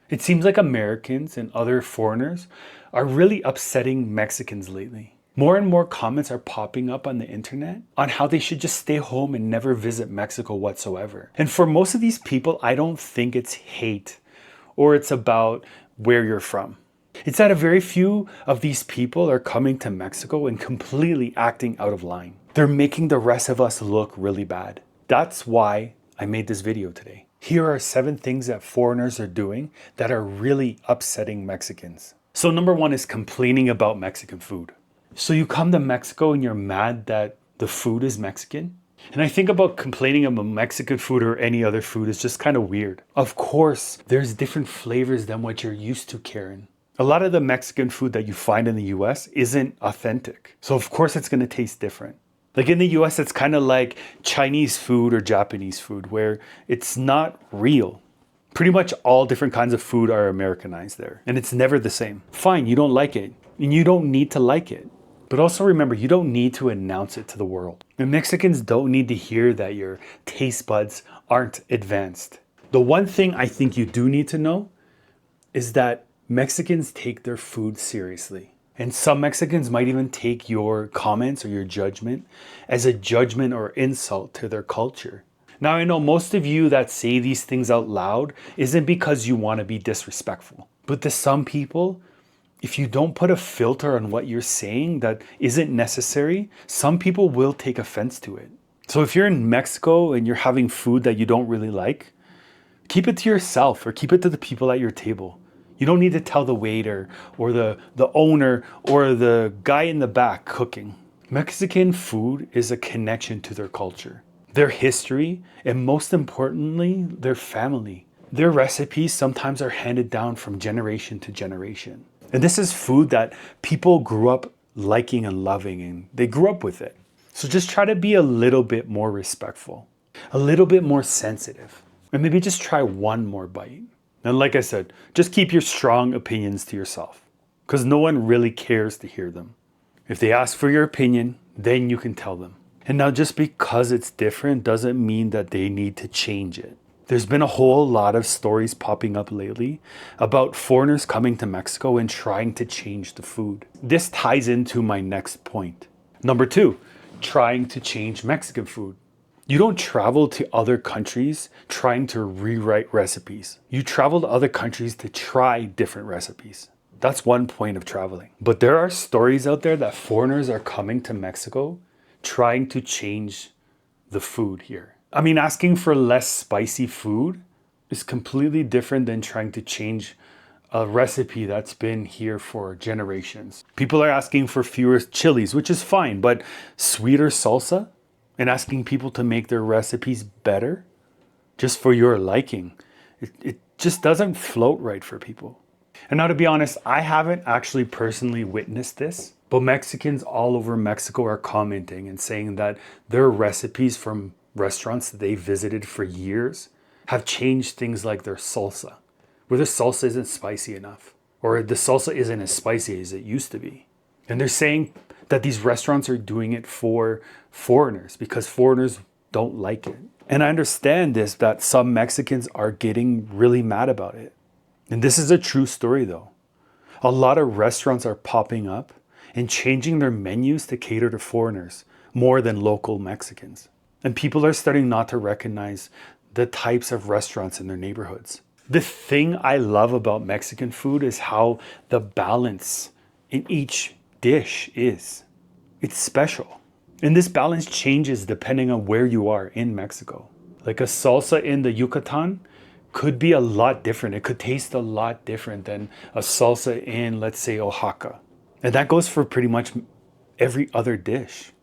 It seems like Americans and other foreigners are really upsetting Mexicans lately. More and more comments are popping up on the internet on how they should just stay home and never visit Mexico whatsoever. And for most of these people, I don't think it's hate or it's about where you're from. It's that a very few of these people are coming to Mexico and completely acting out of line. They're making the rest of us look really bad. That's why I made this video today. Here are 7 things that foreigners are doing that are really upsetting Mexicans. So number 1 is complaining about Mexican food. So you come to Mexico and you're mad that the food is Mexican? And I think about complaining about Mexican food or any other food is just kind of weird. Of course, there's different flavors than what you're used to, Karen. A lot of the Mexican food that you find in the US isn't authentic. So of course it's going to taste different. Like in the US, it's kind of like Chinese food or Japanese food where it's not real. Pretty much all different kinds of food are Americanized there. And it's never the same. Fine, you don't like it. And you don't need to like it. But also remember, you don't need to announce it to the world. And Mexicans don't need to hear that your taste buds aren't advanced. The one thing I think you do need to know is that Mexicans take their food seriously. And some Mexicans might even take your comments or your judgment as a judgment or insult to their culture. Now, I know most of you that say these things out loud isn't because you want to be disrespectful. But to some people, if you don't put a filter on what you're saying that isn't necessary, some people will take offense to it. So if you're in Mexico and you're having food that you don't really like, keep it to yourself or keep it to the people at your table. You don't need to tell the waiter or the owner or the guy in the back cooking. Mexican food is a connection to their culture, their history, and most importantly, their family. Their recipes sometimes are handed down from generation to generation. And this is food that people grew up liking and loving, and they grew up with it. So just try to be a little bit more respectful, a little bit more sensitive, and maybe just try one more bite. And like I said, just keep your strong opinions to yourself because no one really cares to hear them. If they ask for your opinion, then you can tell them. And now just because it's different doesn't mean that they need to change it. There's been a whole lot of stories popping up lately about foreigners coming to Mexico and trying to change the food. This ties into my next point. Number 2, trying to change Mexican food. You don't travel to other countries trying to rewrite recipes. You travel to other countries to try different recipes. That's one point of traveling. But there are stories out there that foreigners are coming to Mexico trying to change the food here. I mean, asking for less spicy food is completely different than trying to change a recipe that's been here for generations. People are asking for fewer chilies, which is fine, but sweeter salsa? And asking people to make their recipes better just for your liking. It just doesn't float right for people. And now to be honest, I haven't actually personally witnessed this, but Mexicans all over Mexico are commenting and saying that their recipes from restaurants that they visited for years have changed things like their salsa, where the salsa isn't spicy enough, or the salsa isn't as spicy as it used to be. And they're saying that these restaurants are doing it for foreigners because foreigners don't like it. And I understand this, that some Mexicans are getting really mad about it. And this is a true story though. A lot of restaurants are popping up and changing their menus to cater to foreigners more than local Mexicans. And people are starting not to recognize the types of restaurants in their neighborhoods. The thing I love about Mexican food is how the balance in each dish is. It's special. And this balance changes depending on where you are in Mexico. Like a salsa in the Yucatan could be a lot different. It could taste a lot different than a salsa in, let's say, Oaxaca. And that goes for pretty much every other dish.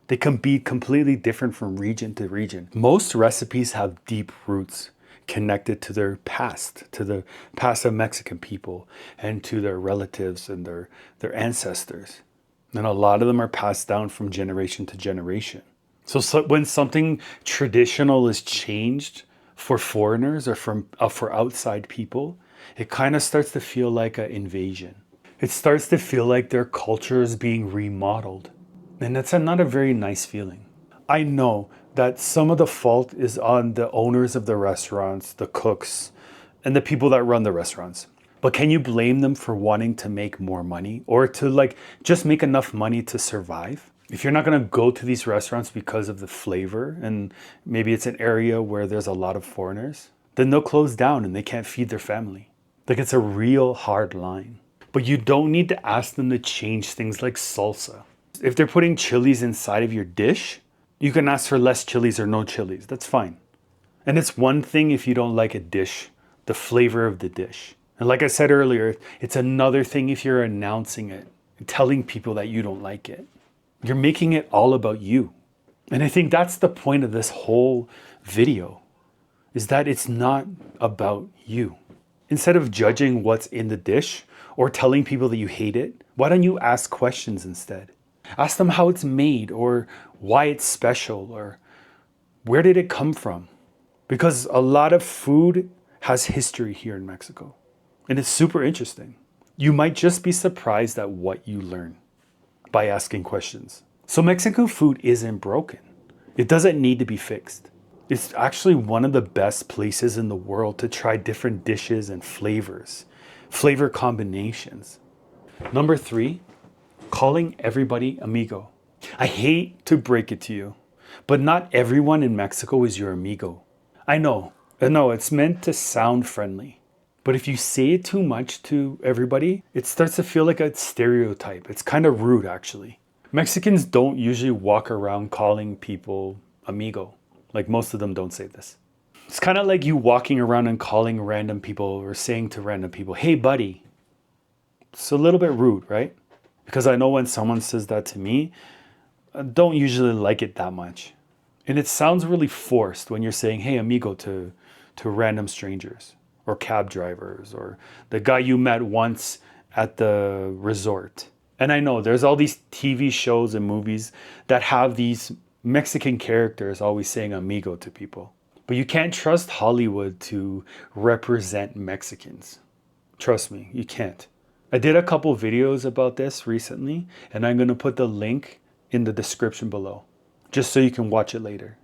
They can be completely different from region to region. Most recipes have deep roots connected to their past, to the past of Mexican people and to their relatives and their ancestors. And a lot of them are passed down from generation to generation. So when something traditional is changed for foreigners or for outside people, it kind of starts to feel like an invasion. It starts to feel like their culture is being remodeled. And that's not a very nice feeling. I know that some of the fault is on the owners of the restaurants, the cooks, and the people that run the restaurants. But can you blame them for wanting to make more money or to like just make enough money to survive? If you're not going to go to these restaurants because of the flavor and maybe it's an area where there's a lot of foreigners, then they'll close down and they can't feed their family. Like it's a real hard line. But you don't need to ask them to change things like salsa. If they're putting chilies inside of your dish, you can ask for less chilies or no chilies. That's fine. And it's one thing if you don't like a dish, the flavor of the dish. And like I said earlier, it's another thing if you're announcing it and telling people that you don't like it. You're making it all about you. And I think that's the point of this whole video, is that it's not about you. Instead of judging what's in the dish or telling people that you hate it, why don't you ask questions instead? Ask them how it's made or why it's special or where did it come from? Because a lot of food has history here in Mexico. And it's super interesting. You might just be surprised at what you learn by asking questions. So Mexican food isn't broken. It doesn't need to be fixed. It's actually one of the best places in the world to try different dishes and flavors, flavor combinations. Number 3, calling everybody amigo. I hate to break it to you, but not everyone in Mexico is your amigo. I know, it's meant to sound friendly. But if you say it too much to everybody, it starts to feel like a stereotype. It's kind of rude, actually. Mexicans don't usually walk around calling people amigo. Like most of them don't say this. It's kind of like you walking around and calling random people or saying to random people, hey, buddy. It's a little bit rude, right? Because I know when someone says that to me, I don't usually like it that much. And it sounds really forced when you're saying, hey, amigo, to random strangers or cab drivers or the guy you met once at the resort. And I know there's all these TV shows and movies that have these Mexican characters always saying amigo to people. But you can't trust Hollywood to represent Mexicans. Trust me, you can't. I did a couple videos about this recently, and I'm going to put the link in the description below, just so you can watch it later.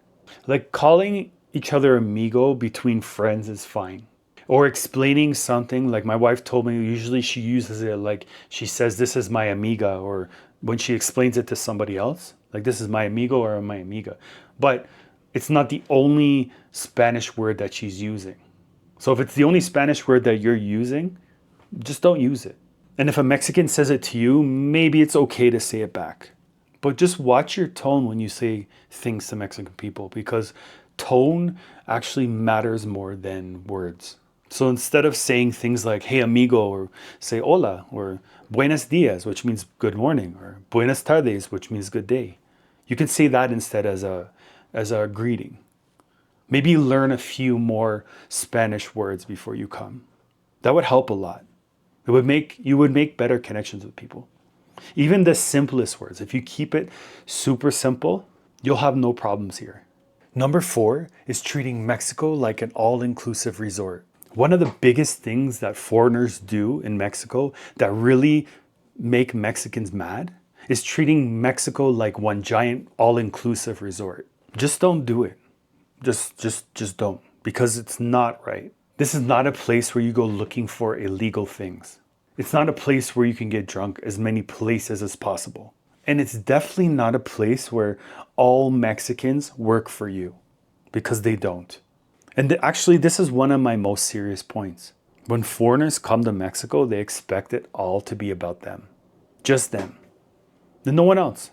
Like calling each other amigo between friends is fine. Or explaining something, like my wife told me, usually she uses it like she says, this is my amiga, or when she explains it to somebody else, like this is my amigo or my amiga. But it's not the only Spanish word that she's using. So if it's the only Spanish word that you're using, just don't use it. And if a Mexican says it to you, maybe it's okay to say it back. But just watch your tone when you say things to Mexican people, because tone actually matters more than words. So instead of saying things like, hey, amigo, or say hola, or buenos dias, which means good morning, or buenas tardes, which means good day. You can say that instead as a greeting. Maybe learn a few more Spanish words before you come. That would help a lot. You would make better connections with people. Even the simplest words, if you keep it super simple, you'll have no problems here. Number 4 is treating Mexico like an all-inclusive resort. One of the biggest things that foreigners do in Mexico that really make Mexicans mad is treating Mexico like one giant all-inclusive resort. Just don't do it. Just don't, because it's not right. This is not a place where you go looking for illegal things. It's not a place where you can get drunk as many places as possible. And it's definitely not a place where all Mexicans work for you, because they don't. And actually, this is one of my most serious points. When foreigners come to Mexico, they expect it all to be about them. Just them. And no one else.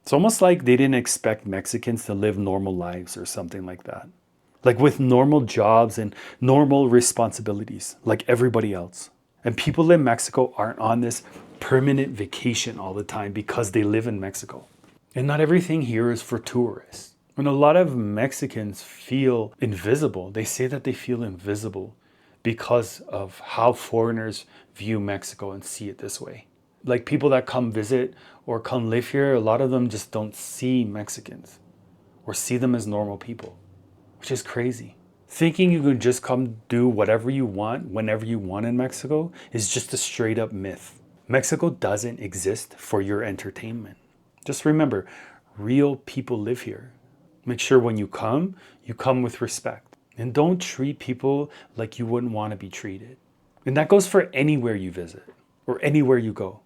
It's almost like they didn't expect Mexicans to live normal lives or something like that. Like with normal jobs and normal responsibilities, like everybody else. And people in Mexico aren't on this permanent vacation all the time because they live in Mexico. And not everything here is for tourists. When a lot of Mexicans feel invisible, they say that they feel invisible because of how foreigners view Mexico and see it this way. Like people that come visit or come live here, a lot of them just don't see Mexicans or see them as normal people, which is crazy. Thinking you can just come do whatever you want, whenever you want in Mexico is just a straight up myth. Mexico doesn't exist for your entertainment. Just remember, real people live here. Make sure when you come with respect. And don't treat people like you wouldn't want to be treated. And that goes for anywhere you visit or anywhere you go.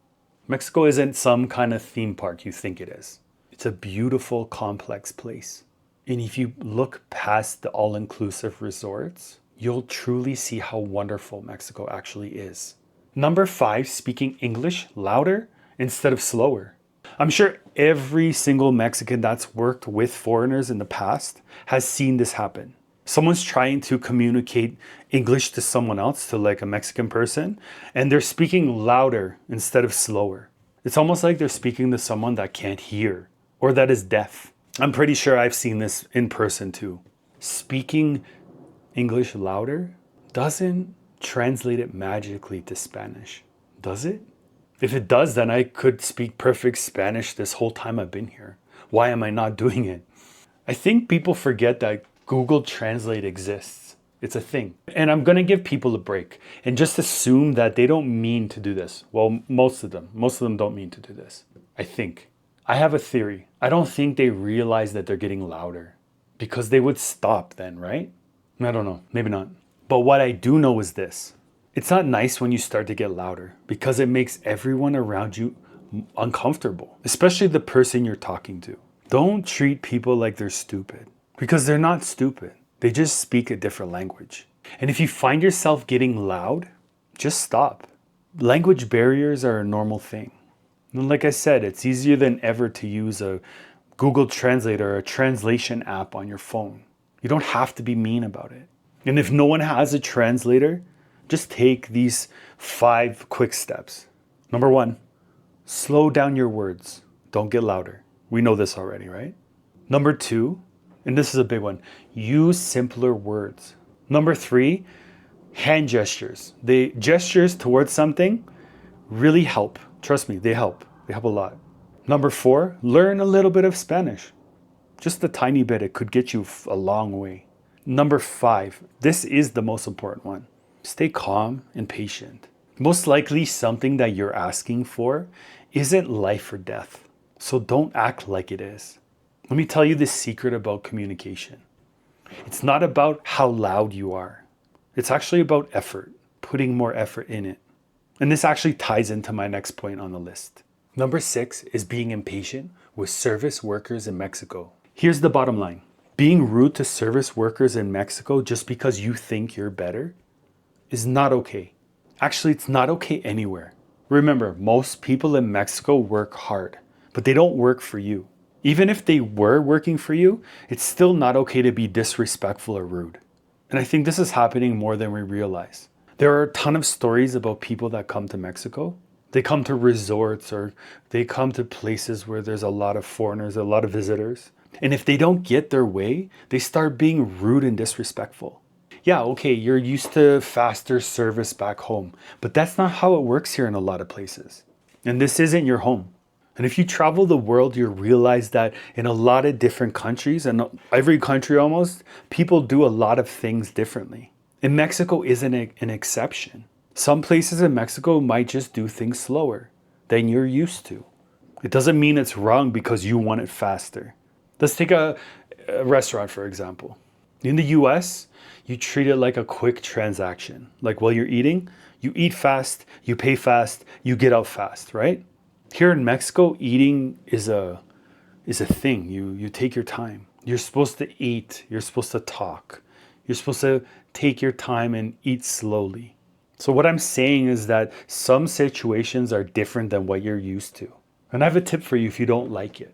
Mexico isn't some kind of theme park you think it is. It's a beautiful, complex place. And if you look past the all-inclusive resorts, you'll truly see how wonderful Mexico actually is. Number 5, speaking English louder instead of slower. I'm sure every single Mexican that's worked with foreigners in the past has seen this happen. Someone's trying to communicate English to someone else, to like a Mexican person, and they're speaking louder instead of slower. It's almost like they're speaking to someone that can't hear or that is deaf. I'm pretty sure I've seen this in person too. Speaking English louder doesn't translate it magically to Spanish, does it? If it does, then I could speak perfect Spanish this whole time I've been here. Why am I not doing it? I think people forget that Google Translate exists. It's a thing. And I'm going to give people a break and just assume that they don't mean to do this. Well, most of them don't mean to do this. I think. I have a theory. I don't think they realize that they're getting louder because they would stop then, right? I don't know. Maybe not. But what I do know is this. It's not nice when you start to get louder because it makes everyone around you uncomfortable, especially the person you're talking to. Don't treat people like they're stupid because they're not stupid. They just speak a different language. And if you find yourself getting loud, just stop. Language barriers are a normal thing. And like I said, it's easier than ever to use a Google Translate or a translation app on your phone. You don't have to be mean about it. And if no one has a translator, just take these 5 quick steps. Number 1, slow down your words. Don't get louder. We know this already, right? Number 2, and this is a big one, use simpler words. Number 3, hand gestures. The gestures towards something really help. Trust me, they help. They help a lot. Number 4, learn a little bit of Spanish. Just a tiny bit. It could get you a long way. Number 5, this is the most important one. Stay calm and patient. Most likely something that you're asking for isn't life or death. So don't act like it is. Let me tell you the secret about communication. It's not about how loud you are. It's actually about effort, putting more effort in it. And this actually ties into my next point on the list. Number 6 is being impatient with service workers in Mexico. Here's the bottom line. Being rude to service workers in Mexico just because you think you're better is not okay. Actually, it's not okay anywhere. Remember, most people in Mexico work hard, but they don't work for you. Even if they were working for you, it's still not okay to be disrespectful or rude. And I think this is happening more than we realize. There are a ton of stories about people that come to Mexico. They come to resorts or they come to places where there's a lot of foreigners, a lot of visitors. And if they don't get their way, they start being rude and disrespectful. Yeah, okay, you're used to faster service back home, but that's not how it works here in a lot of places. And this isn't your home. And if you travel the world, you'll realize that in a lot of different countries, and every country almost, people do a lot of things differently. And Mexico isn't an exception. Some places in Mexico might just do things slower than you're used to. It doesn't mean it's wrong because you want it faster. Let's take a restaurant, for example. In the US, you treat it like a quick transaction. Like while you're eating, you eat fast, you pay fast, you get out fast, right? Here in Mexico, eating is a thing. You take your time. You're supposed to eat. You're supposed to talk. You're supposed to take your time and eat slowly. So what I'm saying is that some situations are different than what you're used to. And I have a tip for you if you don't like it.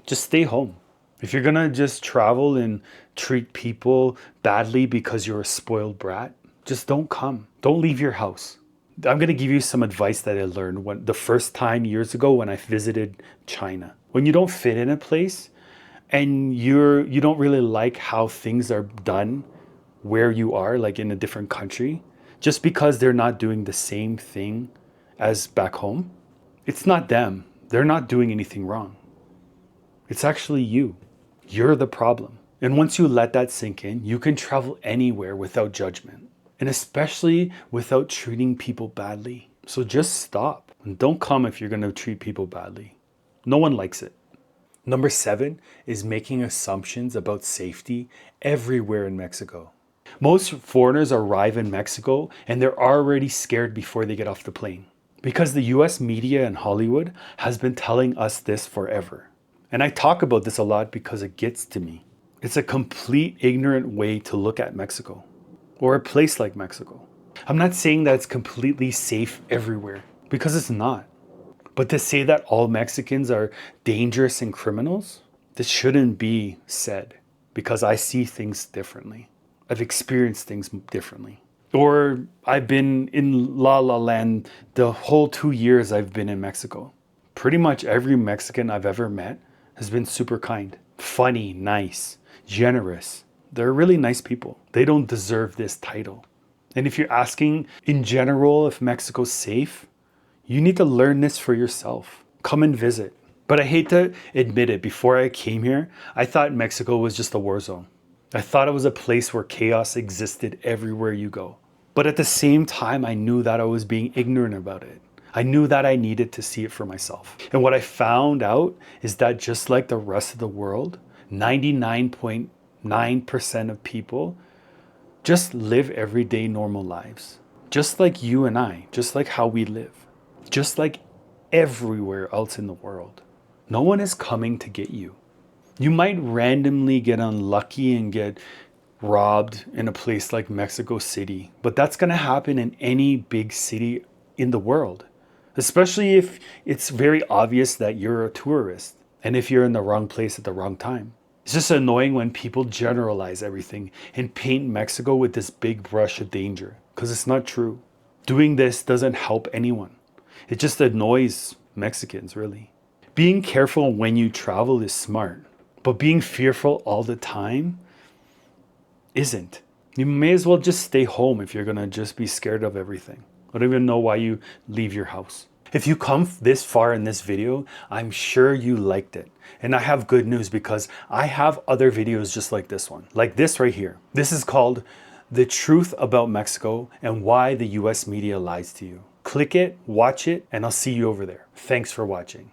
Just stay home. If you're gonna just travel and treat people badly because you're a spoiled brat, just don't come. Don't leave your house. I'm gonna give you some advice that I learned when the first time years ago when I visited China. When you don't fit in a place and you don't really like how things are done where you are, like in a different country, just because they're not doing the same thing as back home, it's not them. They're not doing anything wrong. It's actually you. You're the problem. And once you let that sink in, you can travel anywhere without judgment, and especially without treating people badly. So just stop and don't come if you're going to treat people badly. No one likes it. Number 7 is making assumptions about safety everywhere in Mexico. Most foreigners arrive in Mexico and they're already scared before they get off the plane. Because the US media and Hollywood has been telling us this forever. And I talk about this a lot because it gets to me. It's a complete ignorant way to look at Mexico or a place like Mexico. I'm not saying that it's completely safe everywhere because it's not. But to say that all Mexicans are dangerous and criminals, this shouldn't be said because I see things differently. I've experienced things differently. Or I've been in La La Land the whole 2 years I've been in Mexico. Pretty much every Mexican I've ever met has been super kind, funny, nice, generous. They're really nice people. They don't deserve this title. And if you're asking in general if Mexico's safe, you need to learn this for yourself. Come and visit. But I hate to admit it, before I came here, I thought Mexico was just a war zone. I thought it was a place where chaos existed everywhere you go. But at the same time, I knew that I was being ignorant about it. I knew that I needed to see it for myself. And what I found out is that just like the rest of the world, 99.9% of people just live everyday normal lives. Just like you and I, just like how we live. Just like everywhere else in the world. No one is coming to get you. You might randomly get unlucky and get robbed in a place like Mexico City, but that's going to happen in any big city in the world, especially if it's very obvious that you're a tourist and if you're in the wrong place at the wrong time. It's just annoying when people generalize everything and paint Mexico with this big brush of danger, because it's not true. Doing this doesn't help anyone. It just annoys Mexicans, really. Being careful when you travel is smart. But being fearful all the time isn't. You may as well just stay home if you're going to just be scared of everything. I don't even know why you leave your house. If you come this far in this video, I'm sure you liked it. And I have good news because I have other videos just like this one. Like this right here. This is called The Truth About Mexico and Why the US Media Lies to You. Click it, watch it, and I'll see you over there. Thanks for watching.